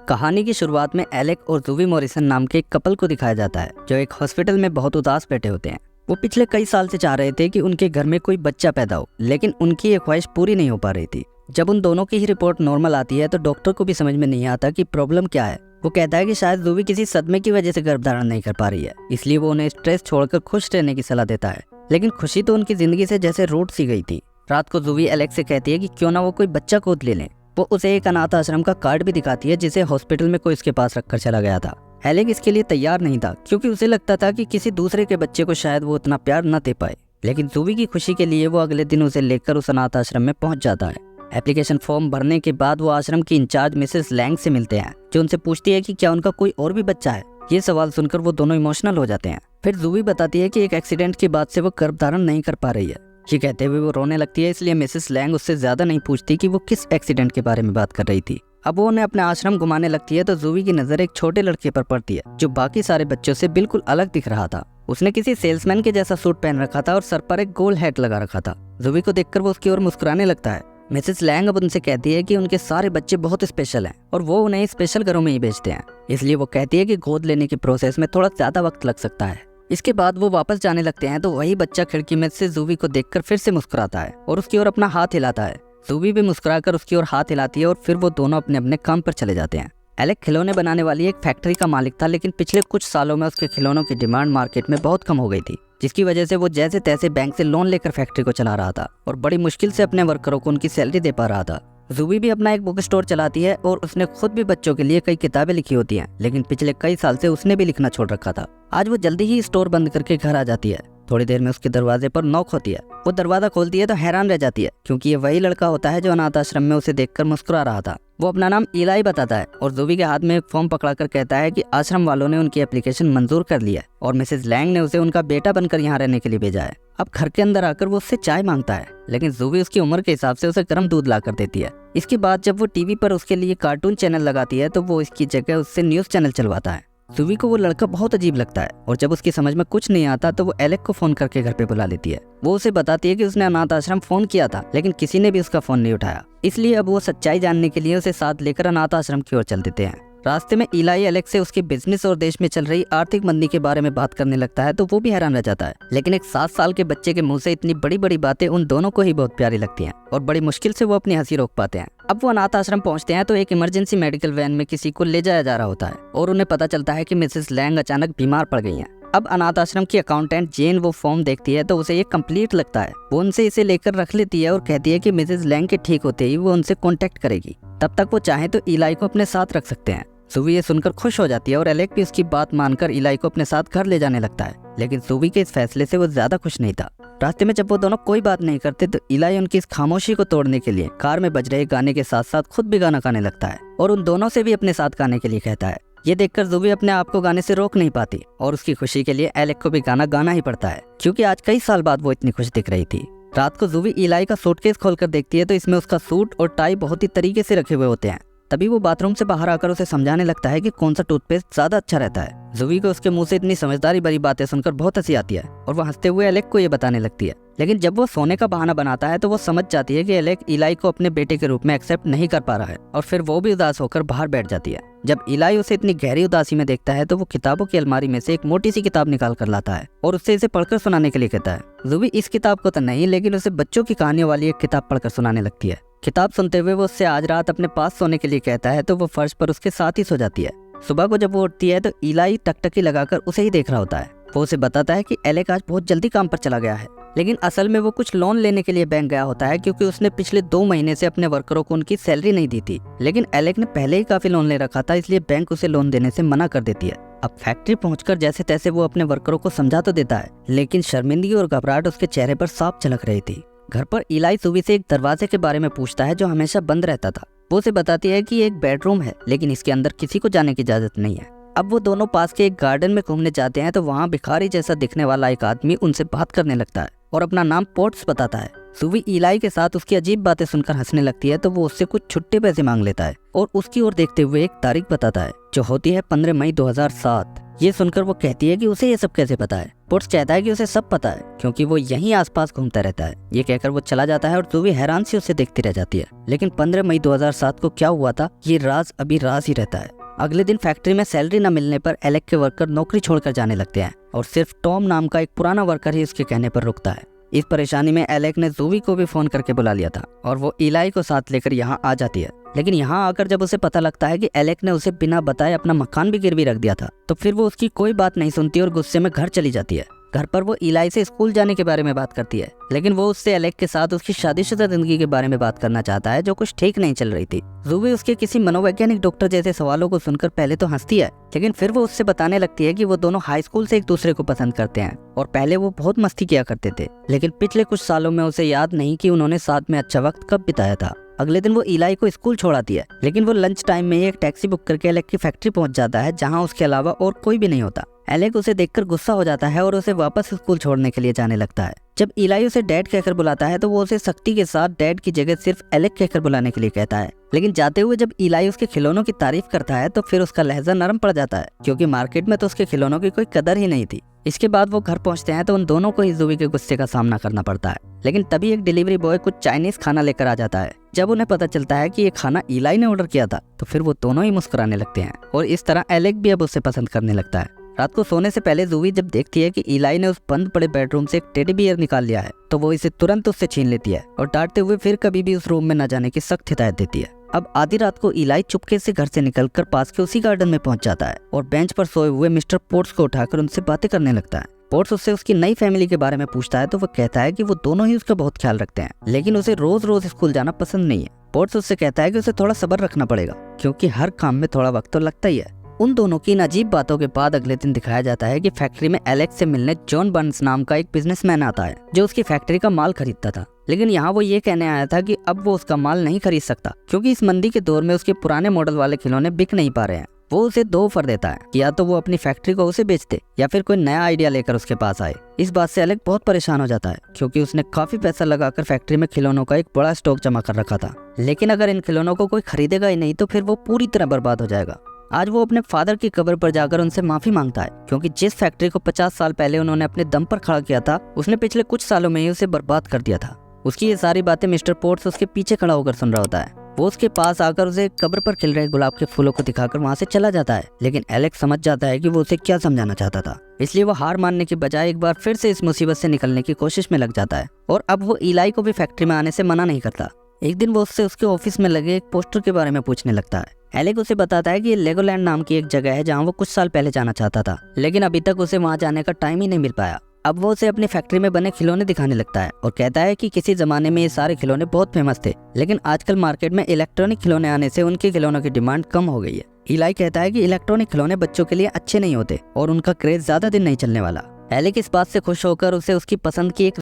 कहानी की शुरुआत में एलेक और जूवी मॉरिसन नाम के एक कपल को दिखाया जाता है जो एक हॉस्पिटल में बहुत उदास बैठे होते हैं। वो पिछले कई साल से चाह रहे थे कि उनके घर में कोई बच्चा पैदा हो, लेकिन उनकी ये ख्वाहिश पूरी नहीं हो पा रही थी। जब उन दोनों की ही रिपोर्ट नॉर्मल आती है तो डॉक्टर को भी समझ में नहीं आता कि प्रॉब्लम क्या है। वो कहता है कि शायद जूवी किसी सदमे की वजह से गर्भधारण नहीं कर पा रही है, इसलिए वो उन्हें स्ट्रेस छोड़कर खुश रहने की सलाह देता है। लेकिन खुशी तो उनकी जिंदगी से जैसे रूठ सी गई थी। रात को जूवी एलेक से कहती है कि क्यों ना वो कोई बच्चा गोद ले लें। वो उसे एक अनाथ आश्रम का कार्ड भी दिखाती है जिसे हॉस्पिटल में कोई उसके पास रखकर चला गया था। एलेक इसके लिए तैयार नहीं था क्योंकि उसे लगता था कि किसी दूसरे के बच्चे को शायद वो उतना प्यार न दे पाए। लेकिन जूवी की खुशी के लिए वो अगले दिन उसे लेकर उस अनाथ आश्रम में पहुंच जाता है। एप्लीकेशन फॉर्म भरने के बाद वो आश्रम की इंचार्ज मिसेस लैंग से मिलते हैं, जो उनसे पूछती है कि क्या उनका कोई और भी बच्चा है। ये सवाल सुनकर वो दोनों इमोशनल हो जाते हैं। फिर जूवी बताती है कि एक एक्सीडेंट के बाद से वो गर्भधारण नहीं कर पा रही है। ये कहते हुए वो रोने लगती है, इसलिए मिसेस लैंग उससे ज्यादा नहीं पूछती कि वो किस एक्सीडेंट के बारे में बात कर रही थी। अब वो उन्हें अपना आश्रम घुमाने लगती है तो जूवी की नजर एक छोटे लड़के पर पड़ती है जो बाकी सारे बच्चों से बिल्कुल अलग दिख रहा था। उसने किसी सेल्समैन के जैसा सूट पहन रखा था और सर पर एक गोल हैट लगा रखा था। जूवी को देखकर वो उसकी ओर मुस्कुराने लगता है। मिसेस लैंग अब उनसे कहती है कि उनके सारे बच्चे बहुत स्पेशल हैं और वो उन्हें स्पेशल घरों में ही भेजते हैं, इसलिए वो कहती है कि गोद लेने की प्रोसेस में थोड़ा ज्यादा वक्त लग सकता है। इसके बाद वो वापस जाने लगते हैं तो वही बच्चा खिड़की में से जूवी को देखकर फिर से मुस्कुराता है और उसकी ओर अपना हाथ हिलाता है। जूवी भी मुस्कुराकर उसकी ओर हाथ हिलाती है और फिर वो दोनों अपने अपने काम पर चले जाते हैं। एलेक खिलौने बनाने वाली एक फैक्ट्री का मालिक था, लेकिन पिछले कुछ सालों में उसके खिलौनों की डिमांड मार्केट में बहुत कम हो गई थी, जिसकी वजह से वो जैसे तैसे बैंक से लोन लेकर फैक्ट्री को चला रहा था और बड़ी मुश्किल से अपने वर्करों को उनकी सैलरी दे पा रहा था। जूवी भी अपना एक बुक स्टोर चलाती है और उसने खुद भी बच्चों के लिए कई किताबें लिखी होती हैं, लेकिन पिछले कई साल से उसने भी लिखना छोड़ रखा था। आज वो जल्दी ही स्टोर बंद करके घर आ जाती है। थोड़ी देर में उसके दरवाजे पर नॉक होती है। वो दरवाजा खोलती है तो हैरान रह जाती है क्योंकि ये वही लड़का होता है जो अनाथ आश्रम में उसे देखकर मुस्कुरा रहा था। वो अपना नाम इलाई बताता है और जूवी के हाथ में एक फॉर्म पकड़ाकर कहता है कि आश्रम वालों ने उनकी एप्लीकेशन मंजूर कर लिया है और मिसेस लैंग ने उसे उनका बेटा बनकर यहाँ रहने के लिए भेजा है। अब घर के अंदर आकर वो उससे चाय मांगता है, लेकिन जूवी उसकी उम्र के हिसाब से उसे गर्म दूध ला कर देती है। इसके बाद जब वो टीवी पर उसके लिए कार्टून चैनल लगाती है तो वो इसकी जगह उससे न्यूज चैनल चलवाता है। जूवी को वो लड़का बहुत अजीब लगता है और जब उसकी समझ में कुछ नहीं आता तो वो एलेक को फोन करके घर पे बुला लेती है। वो उसे बताती है कि उसने अनाथ आश्रम फोन किया था, लेकिन किसी ने भी उसका फोन नहीं उठाया, इसलिए अब वो सच्चाई जानने के लिए उसे साथ लेकर अनाथ आश्रम की ओर चल देते हैं। रास्ते में इलाई एलेक से उसके बिजनेस और देश में चल रही आर्थिक मंदी के बारे में बात करने लगता है तो वो भी हैरान रह जाता है, लेकिन एक 7 साल के बच्चे के मुंह से इतनी बड़ी बड़ी बातें उन दोनों को ही बहुत प्यारी लगती हैं और बड़ी मुश्किल से वो अपनी हंसी रोक पाते हैं। अब वो अनाथ आश्रम पहुंचते हैं तो एक इमरजेंसी मेडिकल वैन में किसी को ले जाया जा रहा होता है और उन्हें पता चलता है कि मिसेस लैंग अचानक बीमार पड़ गई हैं। अब अनाथ आश्रम की अकाउंटेंट जेन वो फॉर्म देखती है तो उसे ये कंप्लीट लगता है। वो उनसे इसे लेकर रख लेती है और कहती है कि मिसेस लैंग के ठीक होते ही वो उनसे कांटेक्ट करेगी, तब तक वो चाहे तो इलाई को अपने साथ रख सकते हैं। जूवी ये सुनकर खुश हो जाती है और एलेक भी उसकी बात मानकर इलाई को अपने साथ घर ले जाने लगता है, लेकिन जूवी के इस फैसले से वो ज्यादा खुश नहीं था। रास्ते में जब वो दोनों कोई बात नहीं करते तो इलाई उनकी इस खामोशी को तोड़ने के लिए कार में बज रहे गाने के साथ साथ खुद भी गाना गाने लगता है और उन दोनों से भी अपने साथ गाने के लिए कहता है। ये देखकर जूवी अपने आप को गाने से रोक नहीं पाती और उसकी खुशी के लिए एलेक को भी गाना गाना ही पड़ता है, क्योंकि आज कई साल बाद वो इतनी खुश दिख रही थी। रात को जूवी इलाई का सूटकेस खोलकर देखती है तो इसमें उसका सूट और टाई बहुत ही तरीके से रखे हुए होते हैं। तभी वो बाथरूम से बाहर आकर उसे समझाने लगता है कि कौन सा टूथपेस्ट ज्यादा अच्छा रहता है। जूवी को उसके मुंह से इतनी समझदारी भरी बातें सुनकर बहुत हंसी आती है और वो हंसते हुए एलेक को ये बताने लगती है, लेकिन जब वो सोने का बहाना बनाता है तो वो समझ जाती है कि एलेक इलाई को अपने बेटे के रूप में एक्सेप्ट नहीं कर पा रहा है और फिर वो भी उदास होकर बाहर बैठ जाती है। जब इलाई उसे इतनी गहरी उदासी में देखता है तो वो किताबों की अलमारी में से एक मोटी सी किताब निकाल कर लाता है और उससे इसे पढ़कर सुनाने के लिए कहता है। जूवी इस किताब को तो नहीं, लेकिन उसे बच्चों की कहानियों वाली एक किताब पढ़कर सुनाने लगती है। किताब सुनते हुए वो उससे आज रात अपने पास सोने के लिए कहता है तो वो फर्श पर उसके साथ ही सो जाती है। सुबह को जब वो उठती है तो इलाई टकटकी लगाकर उसे ही देख रहा होता है। वो उसे बताता है कि एलेक आज बहुत जल्दी काम पर चला गया है, लेकिन असल में वो कुछ लोन लेने के लिए बैंक गया होता है क्योंकि उसने पिछले 2 महीने से अपने वर्करों को उनकी सैलरी नहीं दी थी। लेकिन एलेक ने पहले ही काफी लोन ले रखा था, इसलिए बैंक उसे लोन देने से मना कर देती है। अब फैक्ट्री पहुंचकर जैसे तैसे वो अपने वर्करों को समझा तो देता है, लेकिन शर्मिंदगी और घबराहट उसके चेहरे पर साफ झलक रही थी। घर पर इलाई जूवी से एक दरवाजे के बारे में पूछता है जो हमेशा बंद रहता था। वो उसे बताती है कि ये एक बेडरूम है, लेकिन इसके अंदर किसी को जाने की इजाजत नहीं है। अब वो दोनों पास के एक गार्डन में घूमने जाते हैं तो वहाँ भिखारी जैसा दिखने वाला एक आदमी उनसे बात करने लगता है और अपना नाम पोर्ट्स बताता है। जूवी इलाई के साथ उसकी अजीब बातें सुनकर हंसने लगती है तो वो उससे कुछ छुट्टे पैसे मांग लेता है और उसकी ओर देखते हुए एक तारीख बताता है जो होती है 15 मई 2007। ये सुनकर वो कहती है कि उसे ये सब कैसे पता है। पोर्ट्स कहता है कि उसे सब पता है क्योंकि वो यहीं आसपास घूमता रहता है। ये कहकर वो चला जाता है और जूवी हैरान से उसे देखती रह जाती है। लेकिन 15 मई 2007 को क्या हुआ था ये राज अभी राज ही रहता है। अगले दिन फैक्ट्री में सैलरी न मिलने पर एलेक के वर्कर नौकरी छोड़कर जाने लगते हैं और सिर्फ टॉम नाम का एक पुराना वर्कर ही उसके कहने पर रुकता है। इस परेशानी में एलेक ने जूवी को भी फोन करके बुला लिया था और वो इलाई को साथ लेकर यहाँ आ जाती है। लेकिन यहाँ आकर जब उसे पता लगता है कि एलेक ने उसे बिना बताए अपना मकान भी गिरवी रख दिया था तो फिर वो उसकी कोई बात नहीं सुनती और गुस्से में घर चली जाती है। घर पर वो इलाई से स्कूल जाने के बारे में बात करती है, लेकिन वो उससे एलेक के साथ उसकी शादीशुदा जिंदगी के बारे में बात करना चाहता है जो कुछ ठीक नहीं चल रही थी। जूवी उसके किसी मनोवैज्ञानिक डॉक्टर जैसे सवालों को सुनकर पहले तो हंसती है, लेकिन फिर वो उससे बताने लगती है कि वो दोनों हाई स्कूल से एक दूसरे को पसंद करते हैं और पहले वो बहुत मस्ती किया करते थे, लेकिन पिछले कुछ सालों में उसे याद नहीं कि उन्होंने साथ में अच्छा वक्त कब बिताया था। अगले दिन वो इलाई को स्कूल छोड़ाती है, लेकिन वो लंच टाइम में ही एक टैक्सी बुक करके एलेक की फैक्ट्री पहुंच जाता है जहां उसके अलावा और कोई भी नहीं होता। एलेक उसे देखकर गुस्सा हो जाता है और उसे वापस स्कूल छोड़ने के लिए जाने लगता है। जब इलाई उसे डैड कहकर बुलाता है तो वो उसे सख्ती के साथ डैड की जगह सिर्फ एलेक कहकर बुलाने के लिए कहता है। लेकिन जाते हुए जब इलाई उसके खिलौनों की तारीफ करता है तो फिर उसका लहजा नरम पड़ जाता है क्योंकि मार्केट में तो उसके खिलौनों की कोई कदर ही नहीं थी। इसके बाद वो घर पहुंचते हैं तो उन दोनों को ही जूवी के गुस्से का सामना करना पड़ता है। लेकिन तभी एक डिलीवरी बॉय कुछ चाइनीज खाना लेकर आ जाता है। जब उन्हें पता चलता है कि ये खाना इलाई ने ऑर्डर किया था तो फिर वो दोनों ही मुस्कुराने लगते हैं और इस तरह एलेक भी अब उसे पसंद करने लगता है। रात को सोने से पहले जूवी जब देखती है कि इलाई ने उस बंद पड़े बेडरूम से एक टेडी बियर निकाल लिया है तो वो इसे तुरंत उससे छीन लेती है और डांटते हुए फिर कभी भी उस रूम में न जाने की सख्त हिदायत देती है। अब आधी रात को इलाई चुपके से घर से निकलकर पास के उसी गार्डन में पहुंच जाता है और बेंच पर सोए हुए मिस्टर पोर्ट्स को उठाकर उनसे बातें करने लगता है। पोर्ट्स उससे उसकी नई फैमिली के बारे में पूछता है तो वो कहता है कि वो दोनों ही उसका बहुत ख्याल रखते हैं, लेकिन उसे रोज रोज स्कूल जाना पसंद नहीं है। पोर्ट्स उससे कहता है कि उसे थोड़ा सब्र रखना पड़ेगा क्योंकि हर काम में थोड़ा वक्त तो लगता ही है। उन दोनों की इन अजीब बातों के बाद अगले दिन दिखाया जाता है कि फैक्ट्री में एलेक्स से मिलने जॉन बर्न्स नाम का एक बिजनेसमैन आता है जो उसकी फैक्ट्री का माल खरीदता था। लेकिन यहाँ वो ये कहने आया था कि अब वो उसका माल नहीं खरीद सकता क्योंकि इस मंदी के दौर में उसके पुराने मॉडल वाले खिलौने बिक नहीं पा रहे हैं। वो उसे 2 ऑफर देता है कि या तो वो अपनी फैक्ट्री को उसे बेच दे या फिर कोई नया आइडिया लेकर उसके पास आए। इस बात से एलेक बहुत परेशान हो जाता है क्योंकि उसने काफी पैसा लगाकर फैक्ट्री में खिलौनों का एक बड़ा स्टॉक जमा कर रखा था, लेकिन अगर इन खिलौनों को कोई खरीदेगा ही नहीं तो फिर वो पूरी तरह बर्बाद हो जाएगा। आज वो अपने फादर की कब्र पर जाकर उनसे माफी मांगता है क्योंकि जिस फैक्ट्री को 50 साल पहले उन्होंने अपने दम पर खड़ा किया था उसने पिछले कुछ सालों में ही उसे बर्बाद कर दिया था। उसकी ये सारी बातें मिस्टर पोर्ट्स उसके पीछे खड़ा होकर सुन रहा होता है। वो उसके पास आकर उसे कब्र पर खिल रहे गुलाब के फूलों को दिखाकर वहाँ से चला जाता है, लेकिन एलेक्स समझ जाता है कि वो उसे क्या समझाना चाहता था, इसलिए वो हार मानने की बजाय एक बार फिर से इस मुसीबत से निकलने की कोशिश में लग जाता है और अब वो इलाई को भी फैक्ट्री में आने से मना नहीं करता। एक दिन वो उससे उसके ऑफिस में लगे एक पोस्टर के बारे में पूछने लगता है। एलेक उसे बताता है कि ये लेगोलैंड नाम की एक जगह है जहाँ वो कुछ साल पहले जाना चाहता था, लेकिन अभी तक उसे वहाँ जाने का टाइम ही नहीं मिल पाया। अब वो उसे अपनी फैक्ट्री में बने खिलौने दिखाने लगता है और कहता है कि किसी जमाने में ये सारे खिलौने बहुत फेमस थे, लेकिन आजकल मार्केट में इलेक्ट्रॉनिक खिलौने आने से उनके खिलौनों की डिमांड कम हो गई है। इलाई कहता है कि इलेक्ट्रॉनिक खिलौने बच्चों के लिए अच्छे नहीं होते और उनका क्रेज ज्यादा दिन नहीं चलने वाला। एलेक इस बात से खुश होकर उसे उसकी पसंद की एक